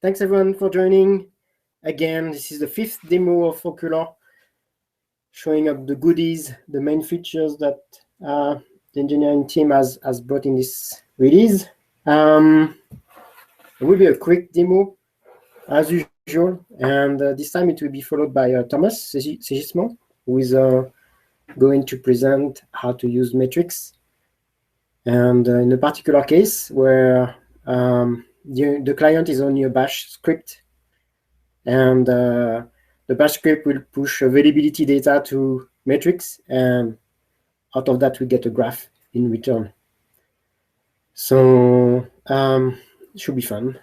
Thanks everyone for joining. Again, this is the 5th demo of Hawkular, showing up the goodies, the main features that the engineering team has brought in this release. It will be a quick demo, as usual, and this time it will be followed by Thomas Segismond, who is going to present how to use metrics. And in a particular case where the client is only a bash script, and the bash script will push availability data to metrics, and out of that we get a graph in return. So it should be fun,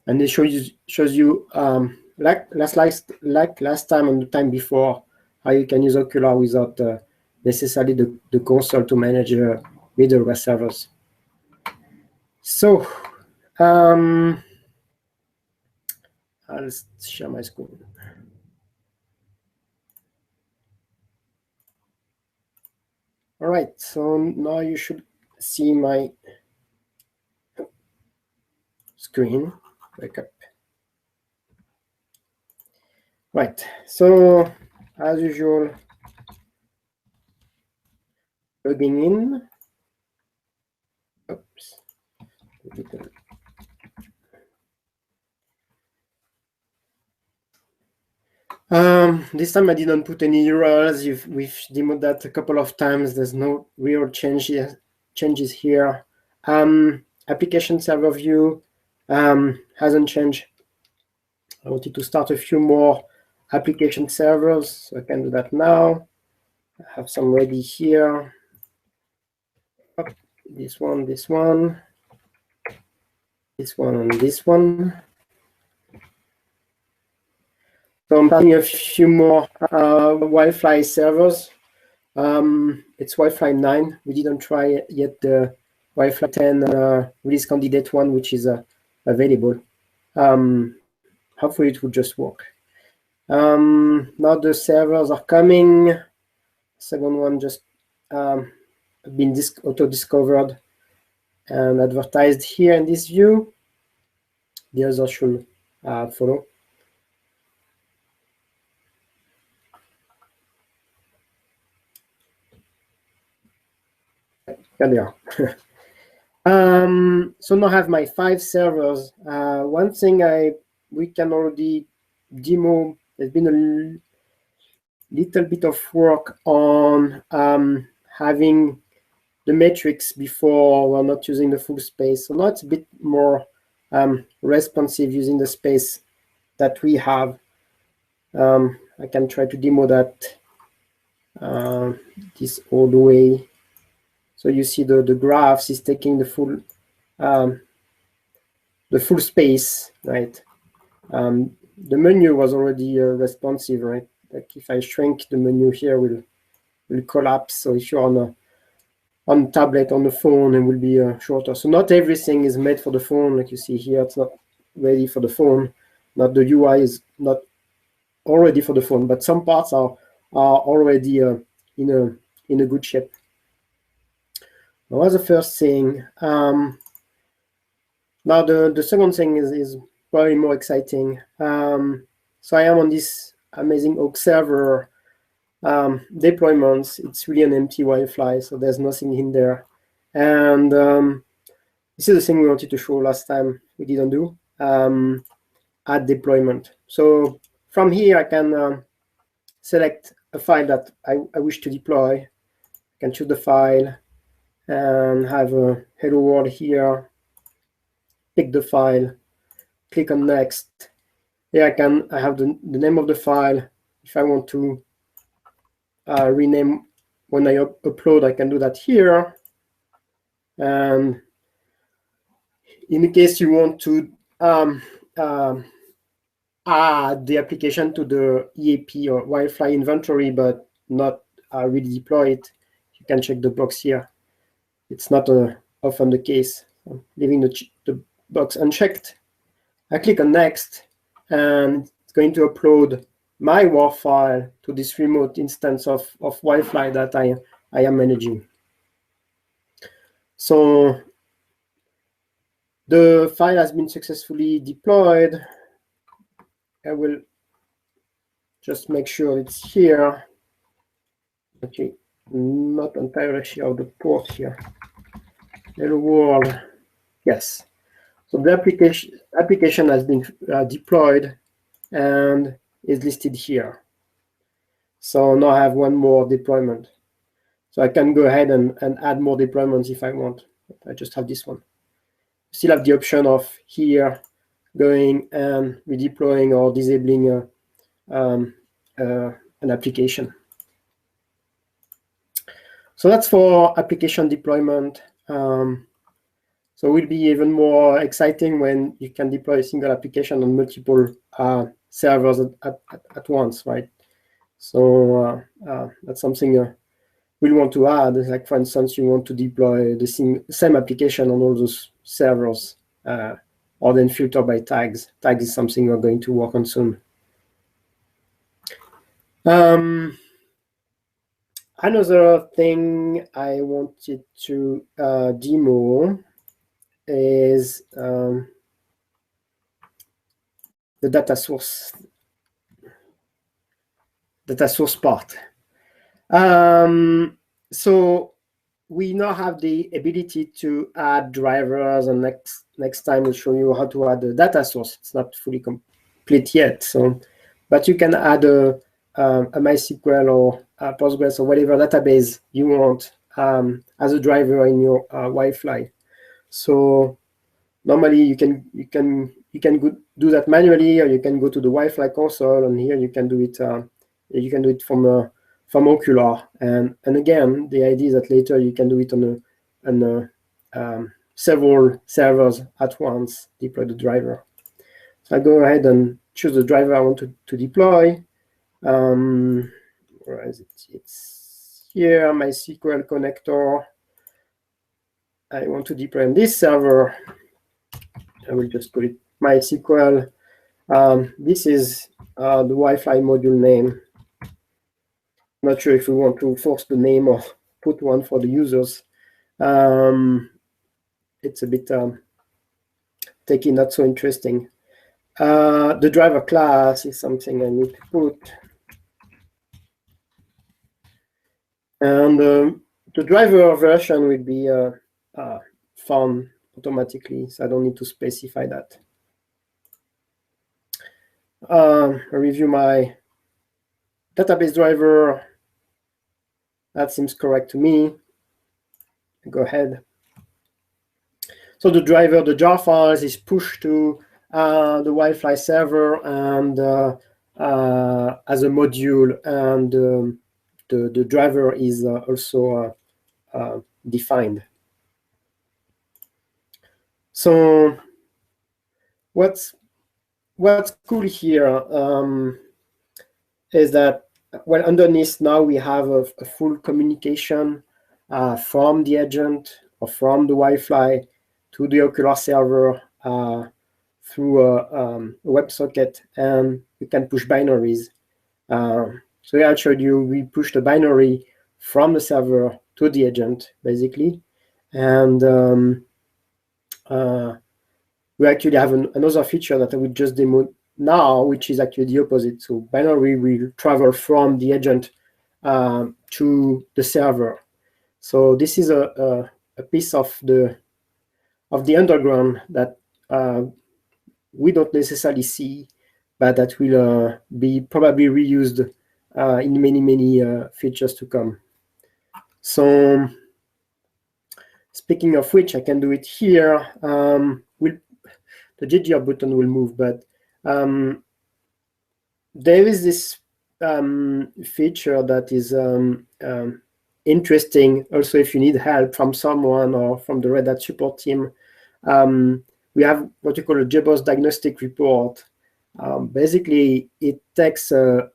and it shows you like last time and the time before, how you can use Hawkular without necessarily the console to manage middleware servers. So I'll share my screen. All right, so now you should see my screen. Wake up. Right, so as usual, logging in. Oops. This time I didn't put any URLs. We've demoed that a couple of times. There's no real changes here. Application server view hasn't changed. I wanted to start a few more application servers, so I can do that now. I have some ready here. This one, and this one. So I'm starting a few more Wildfly servers. It's Wildfly 9. We didn't try yet the Wildfly 10 release candidate one, which is available. Hopefully it will just work. Now the servers are coming. Second one just been auto-discovered and advertised here in this view. The others should follow. There they are. So now I have my 5 servers. One thing we can already demo, there's been a little bit of work on having the metrics before we're not using the full space. So now it's a bit more responsive using the space that we have. I can try to demo that this all the way. So you see the graphs is taking the full space, right? The menu was already responsive, right? Like if I shrink, the menu here will collapse. So if you're on tablet, on the phone, it will be shorter. So not everything is made for the phone, like you see here. It's not ready for the phone. Not the UI is not already for the phone, but some parts are already in a good shape. That was the first thing. Now the second thing is probably more exciting. So I am on this amazing Hawk server deployments. It's really an empty Wildfly, so there's nothing in there. And this is the thing we wanted to show last time. We didn't do add deployment. So from here I can select a file that I wish to deploy. I can choose the file and have a hello world here. Pick the file, click on next. Here I have the name of the file. If I want to rename when I upload, I can do that here. And in the case you want to add the application to the EAP or Wildfly inventory, but not really deploy it, you can check the box here. It's not often the case. I'm leaving the box unchecked. I click on next, and it's going to upload my WAR file to this remote instance of Wildfly that I am managing. So The file has been successfully deployed. I will just make sure it's here. Okay, not entirely sure of the port here. Hello world. Yes. So the application has been deployed and is listed here. So now I have one more deployment. So I can go ahead and add more deployments if I want. I just have this one. Still have the option of here going and redeploying or disabling an application. So that's for application deployment. So it will be even more exciting when you can deploy a single application on multiple servers at once, right? So that's something we'll want to add. Like, for instance, you want to deploy the same application on all those servers, or then filter by tags. Tags is something we're going to work on soon. Another thing I wanted to demo is the data source part. So we now have the ability to add drivers, and next time we'll show you how to add the data source. It's not fully complete yet, but you can add a MySQL or Postgres or whatever database you want as a driver in your Wi-Fi. So normally you can do that manually, or you can go to the Wi-Fi console, and here you can do it. You can do it from Hawkular, and again, the idea is that later you can do it on several servers at once. Deploy the driver. So I go ahead and choose the driver I want to deploy. Where is it? It's here, MySQL connector. I want to deploy on this server. I will just call it MySQL. This is the Wi-Fi module name. Not sure if we want to force the name or put one for the users. It's a bit techie, not so interesting. The driver class is something I need to put. And the driver version will be found automatically, so I don't need to specify that. I review my database driver. That seems correct to me. Go ahead. So the driver, the jar files is pushed to the Wi-Fi server and as a module, and the driver is also defined. So what's cool here is that, well, underneath now we have a full communication from the agent or from the Wi-Fi to the Hawkular server through a WebSocket, and we can push binaries. So here I showed you we push the binary from the server to the agent, basically, and we actually have another feature that I will just demo now, which is actually the opposite. So binary will travel from the agent to the server. So this is a piece of the underground that we don't necessarily see, but that will be probably reused in many features to come. So speaking of which, I can do it here. The GGR button will move, but there is this feature that is interesting. Also, if you need help from someone or from the Red Hat support team, we have what you call a JBoss diagnostic report. Basically, it takes a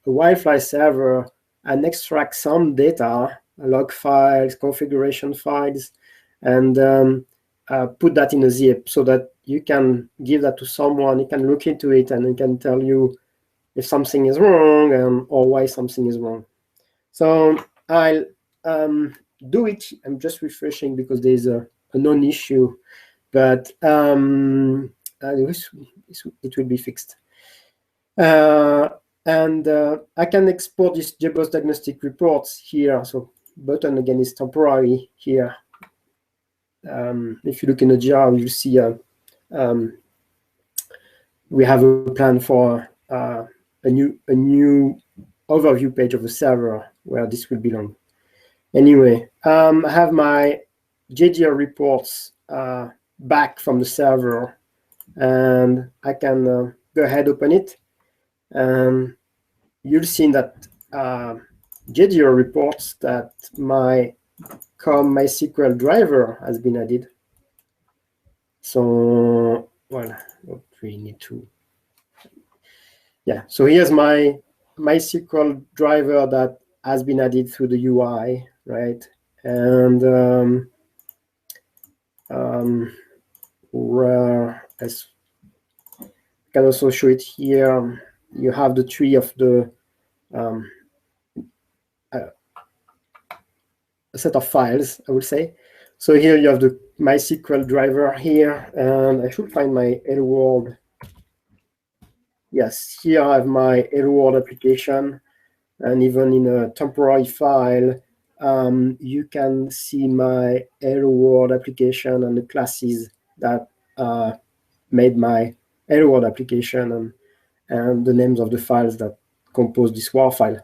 Wi-Fi server and extracts some data, log files, configuration files, and put that in a zip so that you can give that to someone. He can look into it and he can tell you if something is wrong or why something is wrong. So I'll do it. I'm just refreshing because there's a known issue but it will be fixed. And I can export these JBoss diagnostic reports here. So button again is temporary here. If you look in the jar, you'll see we have a plan for a new overview page of the server where this will belong. Anyway, I have my JDR reports back from the server, and I can go ahead, open it. You'll see that JDR reports that my MySQL driver has been added. So, well, what we need to, yeah. So here's my MySQL driver that has been added through the UI, right? And where I can also show it here. You have the tree of the a set of files, I would say. So here you have the MySQL driver here, and I should find my Hello World. Yes, here I have my Hello World application, and even in a temporary file, you can see my Hello World application and the classes that made my Hello World application and the names of the files that compose this WAR file.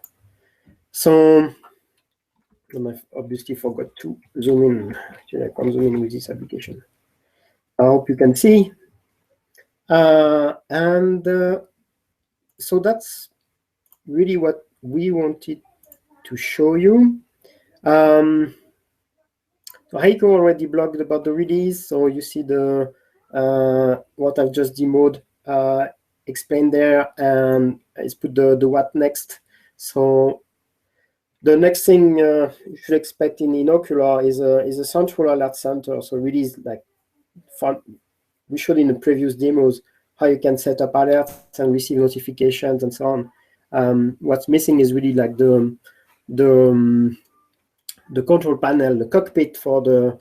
So, and I obviously forgot to zoom in. Actually, I can't zoom in with this application. I hope you can see. So that's really what we wanted to show you. So Heiko already blogged about the release, so you see the what I've just demoed explained there, and it's put the what next. So the next thing you should expect in Hawkular is a central alert center. So really, is like fun. We showed in the previous demos how you can set up alerts and receive notifications and so on. What's missing is really like the control panel, the cockpit for the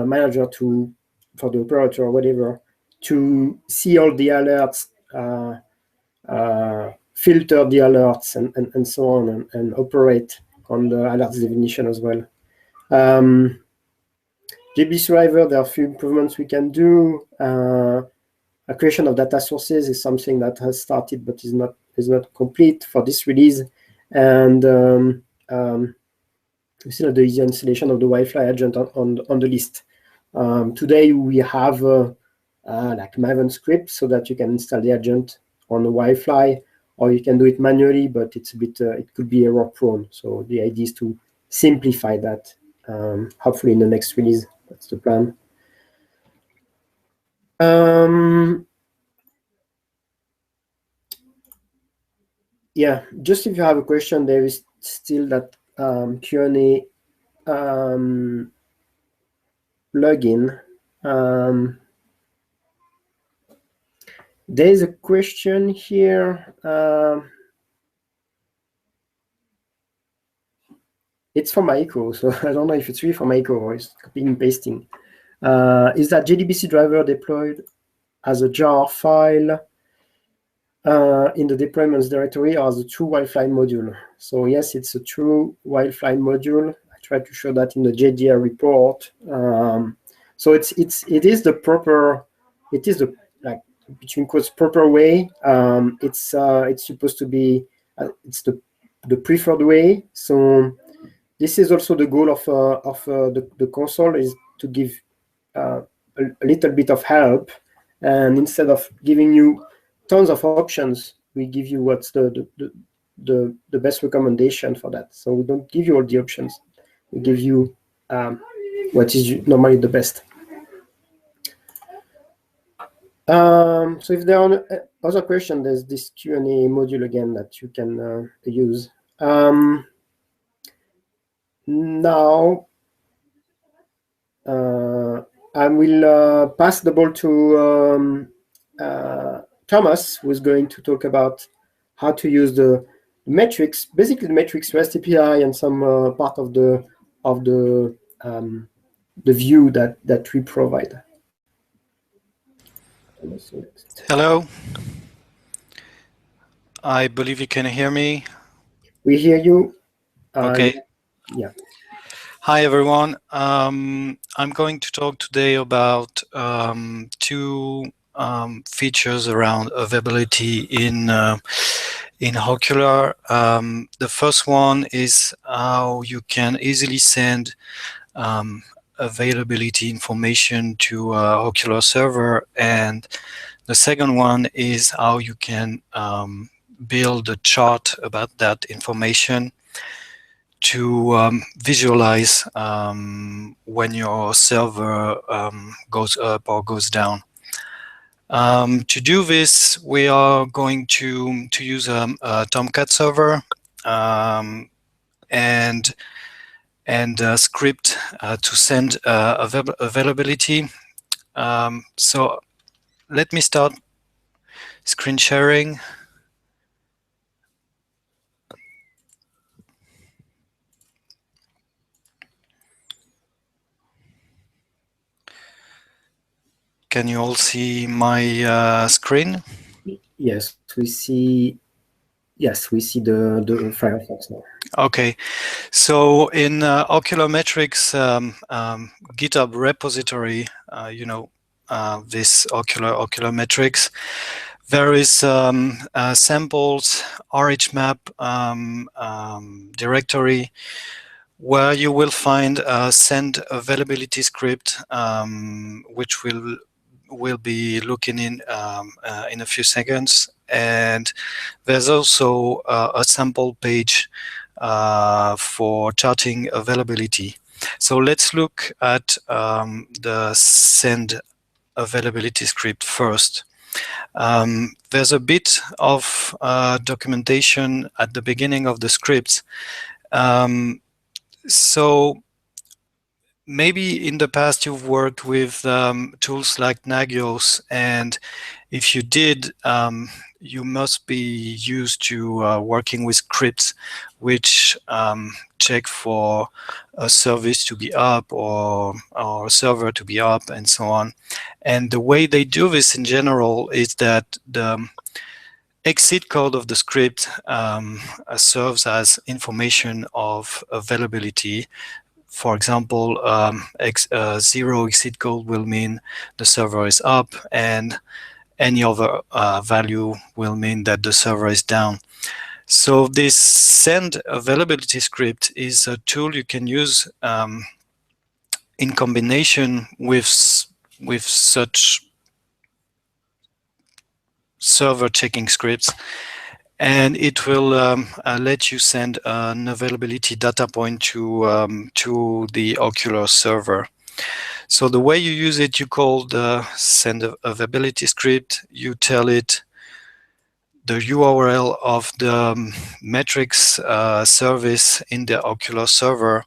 manager for the operator or whatever, to see all the alerts, filter the alerts and so on, and operate on the alerts definition as well. JBoss driver, there are a few improvements we can do. A creation of data sources is something that has started but is not complete for this release. And we still have the easy installation of the Wi-Fi agent on the list. Today we have like Maven script so that you can install the agent on the Wi-Fi, or you can do it manually, but it's a bit it could be error prone. So the idea is to simplify that. Hopefully in the next release, that's the plan. Yeah, just if you have a question, there is still that Q&A plugin. There's a question here. It's from Heiko, so I don't know if it's really from Heiko or it's copying and pasting. Is that JDBC driver deployed as a jar file in the deployments directory or as a true Wi-Fi module? So yes, it's a true Wi-Fi module. I tried to show that in the JDR report. So it is the proper, it is the like between quotes proper way. It's supposed to be it's the preferred way. So this is also the goal of the console, is to give a little bit of help, and instead of giving you tons of options, we give you what's the best recommendation for that. So we don't give you all the options. We give you what is normally the best. So if there are other questions, there's this Q&A module again that you can use. Now, I will pass the ball to Thomas, who is going to talk about how to use the metrics, basically the metrics REST API and some part of the view that we provide. Hello. I believe you can hear me. We hear you. Okay. Yeah. Hi, everyone. I'm going to talk today about two features around availability in Hawkular. The first one is how you can easily send availability information to a Hawkular server, and the second one is how you can build a chart about that information to visualize when your server goes up or goes down. To do this, we are going to use a Tomcat server um, and a script to send availability. So let me start screen sharing. Can you all see my screen? Yes, we see. Yes, we see the Firefox now. Okay, so in Oculometrics GitHub repository, this Oculometrics, there is samples RHmap directory where you will find a send availability script, which will be looking in a few seconds. And there's also a sample page for charting availability. So let's look at the send availability script first. There's a bit of documentation at the beginning of the script. So maybe in the past you've worked with tools like Nagios, and if you did, you must be used to working with scripts which check for a service to be up or a server to be up and so on. And the way they do this in general is that the exit code of the script serves as information of availability. For example, zero exit code will mean the server is up, and any other value will mean that the server is down. So this send availability script is a tool you can use in combination with such server checking scripts, and it will let you send an availability data point to the Ocular server. So the way you use it, you call the send availability script, you tell it the URL of the metrics service in the Ocular server.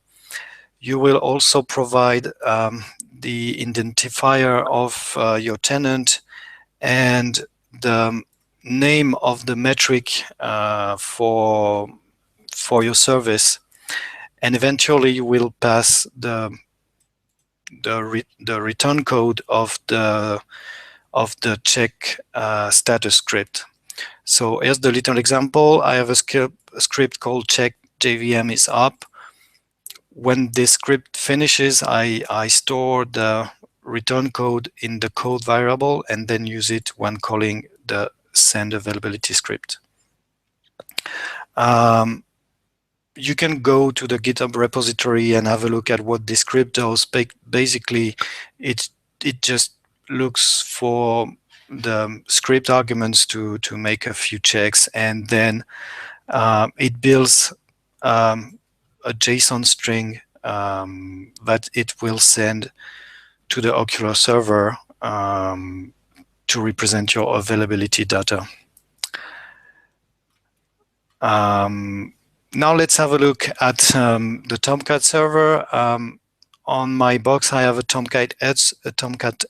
You will also provide the identifier of your tenant and the name of the metric for your service, and eventually you will pass the return code of the check status script. So here's the little example. I have a script called check JVM is up. When this script finishes, I store the return code in the code variable and then use it when calling the send availability script. You can go to the GitHub repository and have a look at what this script does. Basically, it just looks for the script arguments to make a few checks, and then it builds a JSON string that it will send to the Ocular server to represent your availability data. Now let's have a look at the Tomcat server. On my box, I have a Tomcat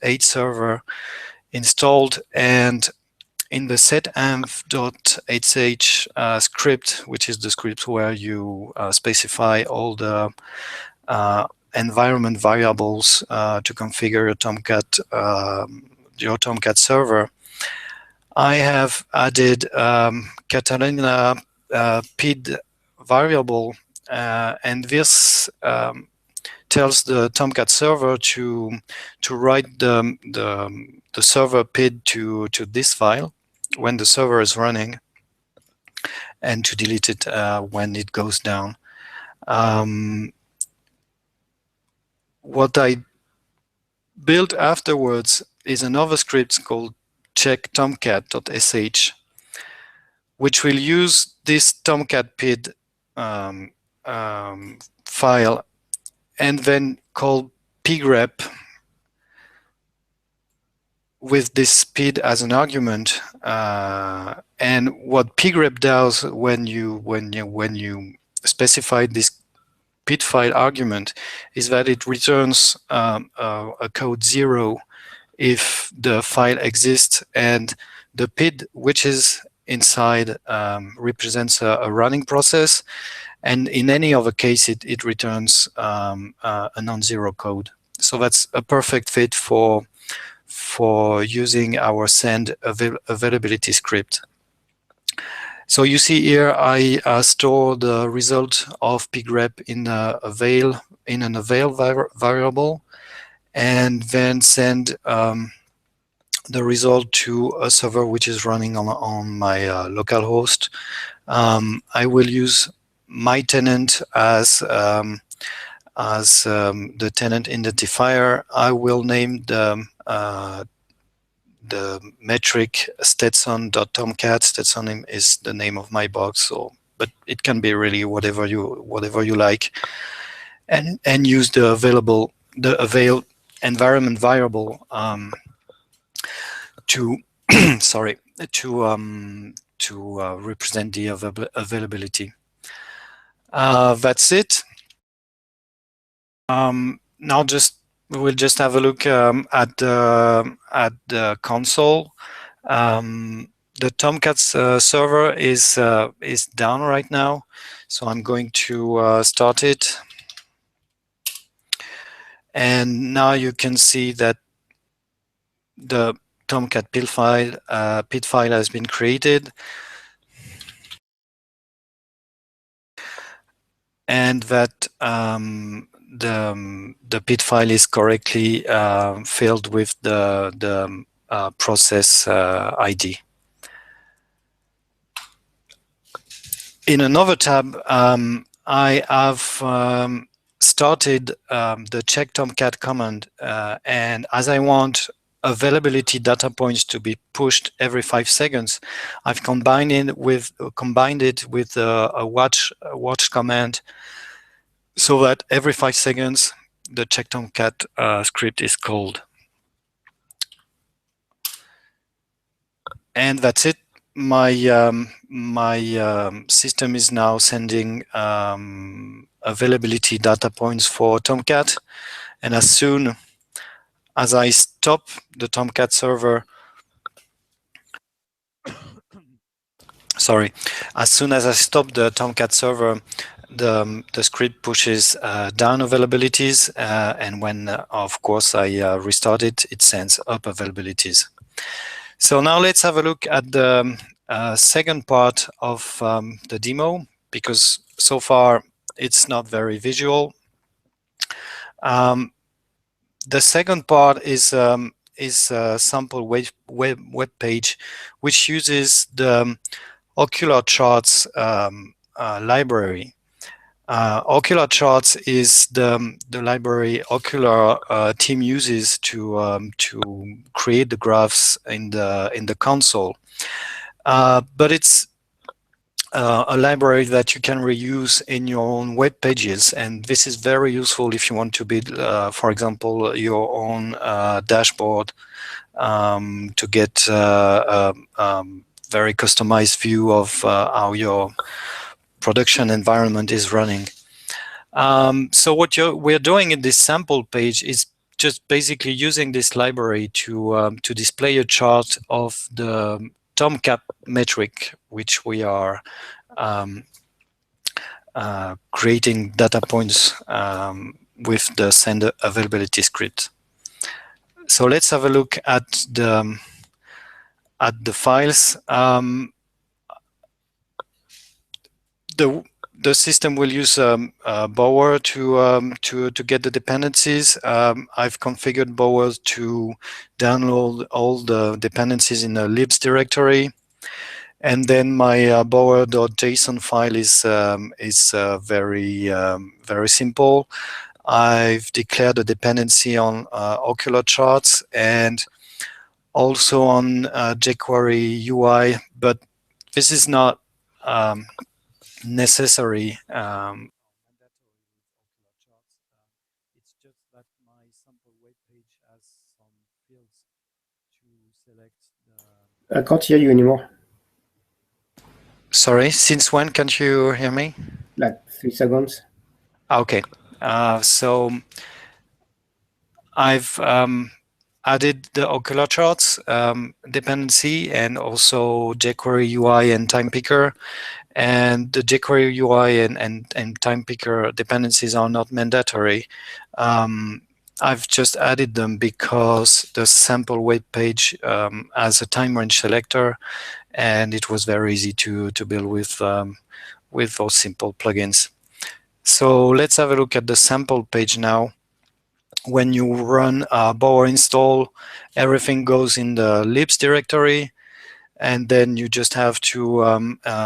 8 server installed, and in the setamp.sh script, which is the script where you specify all the environment variables to configure your Tomcat your Tomcat server, I have added Catalina PID variable, and this tells the Tomcat server to write the server PID to this file when the server is running, and to delete it when it goes down. What I built afterwards is another script called checktomcat.sh, which will use this Tomcat PID file and then call pgrep with this PID as an argument. And what pgrep does when you specify this PID file argument is that it returns a code 0 if the file exists, and the PID which is inside represents a running process, and in any other case it returns a non-zero code. So that's a perfect fit for using our send availability script. So you see here I store the result of pgrep in an avail variable, and then send the result to a server which is running on my local host. I will use my tenant as the tenant identifier. I will name the metric stetson.tomcat. Stetson is the name of my box, but it can be really whatever you like, and use the avail environment variable to sorry, to represent the availability. That's it. Now we'll just have a look at the console. The Tomcat server is down right now, so I'm going to start it. And now you can see that the Tomcat PID file has been created, and that the PID file is correctly filled with the process ID. In another tab, I have started the check Tomcat command, and as I want availability data points to be pushed every 5 seconds, I've combined it with a watch command, so that every 5 seconds the check Tomcat script is called. And that's it. My system is now sending availability data points for Tomcat, and as soon as I stop the Tomcat server, as soon as I stop the Tomcat server, the script pushes down availabilities, and when of course I restart it, it sends up availabilities. So now let's have a look at the second part of the demo, because so far it's not very visual. The second part is a sample web page which uses the Hawkular charts library. Hawkular charts is the library Hawkular team uses to create the graphs in the console. But it's a library that you can reuse in your own web pages, and this is very useful if you want to build, for example, your own dashboard to get very customized view of how your production environment is running. So what we're doing in this sample page is just basically using this library to display a chart of the Tomcat metric, which we are creating data points with the send availability script. So let's have a look at the files. The system will use Bower to get the dependencies. I've configured Bower to download all the dependencies in a libs directory, and then my bower.json file is very simple. I've declared a dependency on Hawkular charts and also on jQuery UI, but this is not necessary. It's just that my sample web page has some fields to select the. I can't hear you anymore. Sorry, since when can't you hear me? Like 3 seconds. Okay, so I've added the Hawkular charts dependency and also jQuery UI and time picker. And the jQuery UI and time picker dependencies are not mandatory. I've just added them because the sample web page has a time range selector, and it was very easy to build with those simple plugins. So let's have a look at the sample page now. When you run Bower install, everything goes in the libs directory, and then you just have to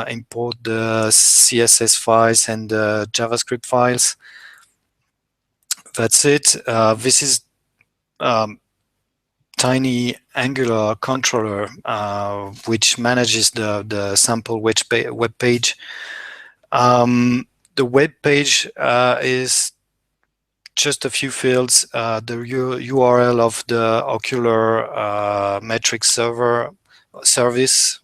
import the CSS files and the JavaScript files. That's it. This is tiny Angular controller which manages the sample web page. The web page is just a few fields, the URL of the Hawkular metric service,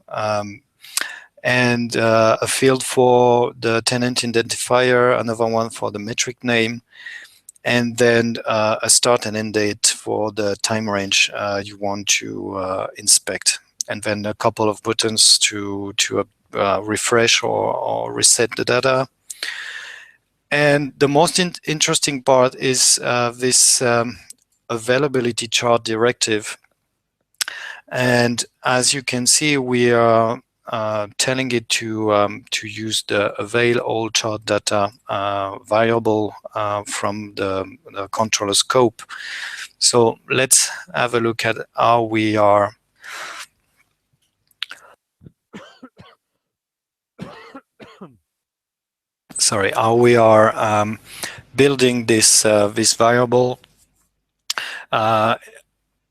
and a field for the tenant identifier, another one for the metric name, and then a start and end date for the time range you want to inspect, and then a couple of buttons to refresh or reset the data. And the most interesting part is this availability chart directive. And as you can see, we are telling it to use the avail all chart data variable from the controller scope. So let's have a look at how we are building this this variable.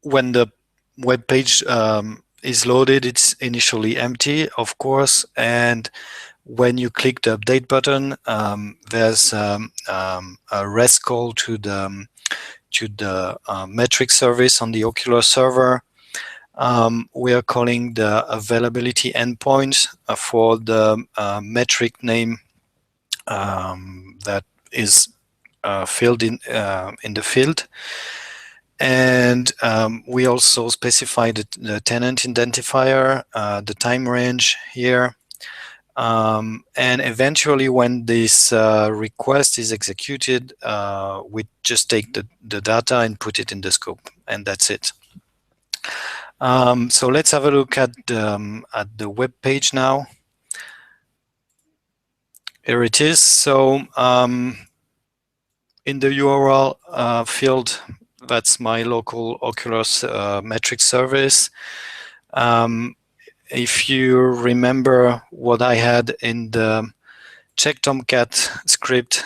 When the web page is loaded, it's initially empty, of course, and when you click the update button, there's a REST call to the metric service on the Hawkular server. We are calling the availability endpoint for the metric name that is filled in the field. And we also specify the tenant identifier, the time range here. And eventually, when this request is executed, we just take the data and put it in the scope, and that's it. So let's have a look at the web page now. Here it is. So in the URL field, that's my local Hawkular metric service. If you remember what I had in the check Tomcat script,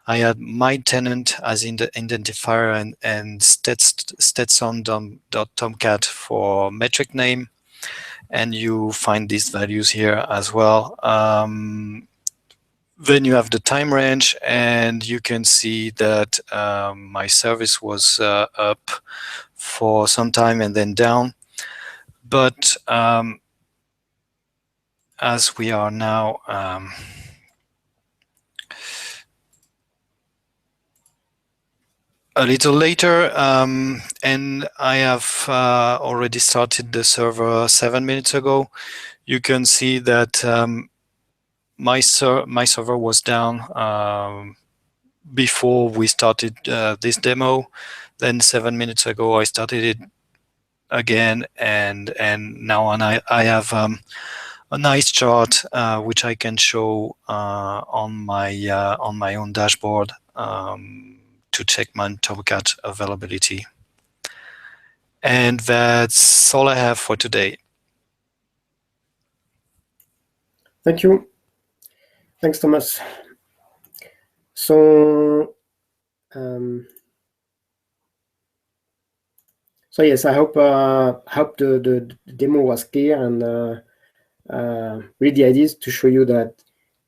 I had my tenant as in the identifier and stetson.tomcat for metric name, and you find these values here as well. Then you have the time range, and you can see that my service was up for some time and then down. But as we are now a little later, and I have already started the server 7 minutes ago, you can see that my server was down before we started this demo. then 7 minutes ago I started it again, and now on I have a nice chart which I can show on my own dashboard to check my Tomcat availability. And that's all I have for today. Thank you. Thanks, Thomas. So yes, I hope the demo was clear, and really the idea is to show you that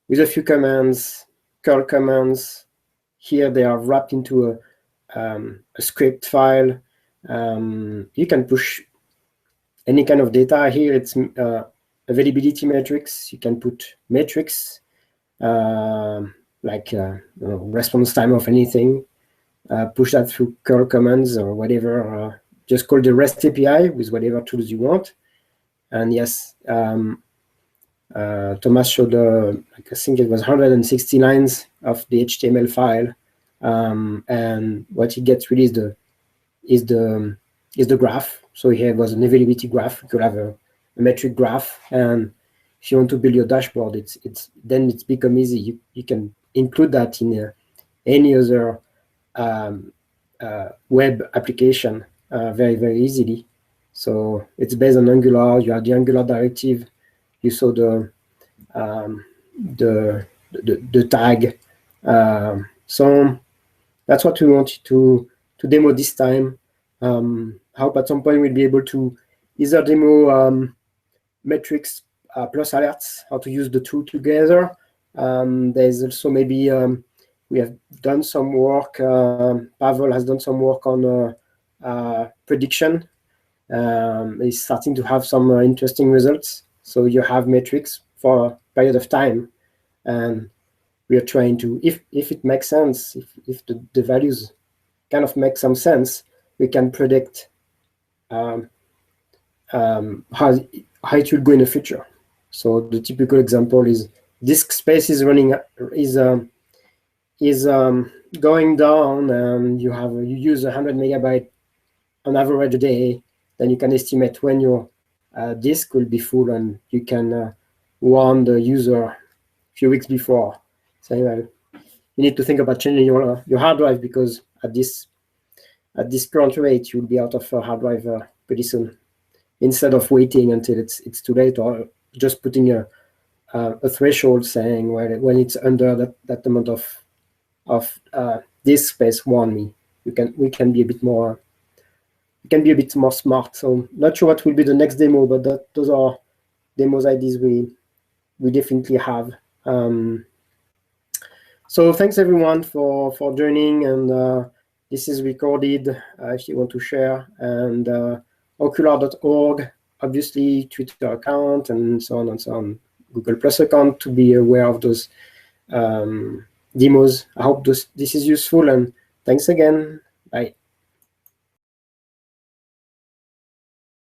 with a few commands, curl commands, here they are wrapped into a script file. You can push any kind of data. Here it's availability metrics. You can put metrics like response time of anything. Push that through curl commands or whatever. Just call the REST API with whatever tools you want. And yes, Thomas showed, I think it was 160 lines of the HTML file, and what he gets really is the graph. So here was an availability graph. You could have a metric graph, and if you want to build your dashboard, then it's become easy. You can include that in any other web application very, very easily. So it's based on Angular. You have the Angular directive. You saw the tag. So that's what we wanted to demo this time. I hope at some point we'll be able to either demo metrics plus alerts, how to use the two together. There's also maybe we have done some work. Pavel has done some work on prediction. He's starting to have some interesting results. So you have metrics for a period of time, and we are trying to, if it makes sense, if the values kind of make some sense, we can predict how it will go in the future. So the typical example is disk space is running is going down, and you use 100 megabyte on average a day. Then you can estimate when your disk will be full, and you can warn the user a few weeks before, saying, well, you need to think about changing your hard drive, because at this current rate you'll be out of hard drive pretty soon, instead of waiting until it's too late, or just putting a threshold saying, well, when it's under that amount of disk space, warn me. We can be a bit more smart. So not sure what will be the next demo, but those are demos ideas we definitely have. So thanks everyone for joining, and this is recorded if you want to share, and hawkular.org, obviously Twitter account, and so on, Google Plus account, to be aware of those demos. I hope this is useful, and thanks again. Bye.